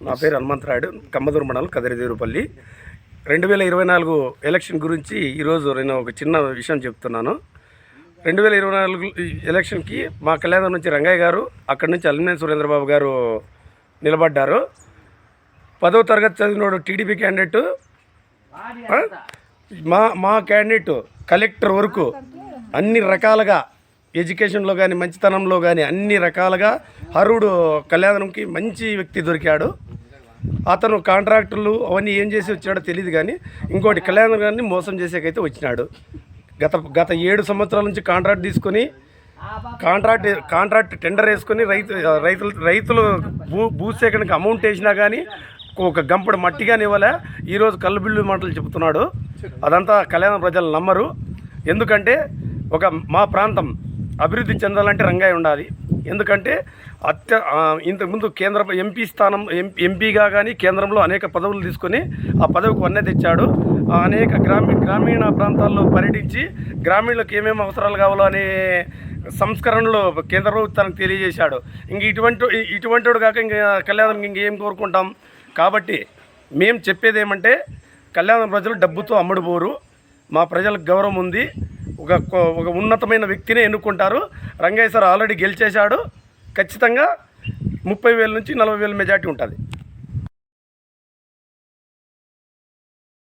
నా పేరు హనుమంతరాయుడు, కమ్మదూరు మండలం కదిరిదేవుపల్లి. 2024 ఎలక్షన్ గురించి ఈరోజు నేను ఒక చిన్న విషయం చెప్తున్నాను. 2024 ఎలక్షన్కి మా కళ్యాణం నుంచి రంగయ్య గారు, అక్కడి నుంచి అల్లినేని సురేంద్రబాబు గారు నిలబడ్డారు. 10వ తరగతి చదివినోడు టీడీపీ క్యాండిడేటు, మా క్యాండిడేట్ కలెక్టర్ వరకు అన్ని రకాలుగా ఎడ్యుకేషన్లో కానీ మంచితనంలో కానీ అన్ని రకాలుగా అర్హుడు కళ్యాణంకి మంచి వ్యక్తి దొరికాడు. అతను కాంట్రాక్టులు అవన్నీ ఏం చేసి వచ్చాడో తెలియదు, కానీ ఇంకోటి కళ్యాణం గారిని మోసం చేసేకైతే వచ్చినాడు. గత 7 సంవత్సరాల నుంచి కాంట్రాక్ట్ తీసుకొని కాంట్రాక్ట్ టెండర్ వేసుకొని రైతులు భూసేకరణకి అమౌంట్ వేసినా కానీ ఒక గంపడు మట్టిగాని ఇవ్వలే. ఈరోజు కళ్ళు బిల్లు మాటలు చెబుతున్నాడు. అదంతా కళ్యాణ ప్రజలు నమ్మరు. ఎందుకంటే మా ప్రాంతం అభివృద్ధి చెందాలంటే రంగయ్య ఉండాలి. ఎందుకంటే ఇంతకుముందు కేంద్ర ఎంపీగా కానీ కేంద్రంలో అనేక పదవులు తీసుకొని ఆ పదవికి వన్నె తెచ్చాడు. అనేక గ్రామీణ ప్రాంతాల్లో పర్యటించి గ్రామీణులకు ఏమేమి అవసరాలు కావాలో అనే సంస్కరణలు కేంద్ర ప్రభుత్వానికి తెలియజేశాడు. ఇంక ఇటువంటి కాక ఇంకా కళ్యాణం ఇంకేం కోరుకుంటాం. కాబట్టి మేము చెప్పేది ఏమంటే, కళ్యాణ ప్రజలు డబ్బుతో అమ్ముడుపోరు. మా ప్రజలకు గౌరవం ఉంది. ఒక ఉన్నతమైన వ్యక్తినే ఎన్నుకుంటారు. రంగయ్య సార్ ఆల్రెడీ గెలిచేశాడు. ఖచ్చితంగా 30,000 నుంచి 40,000 మెజార్టీ ఉంటుంది.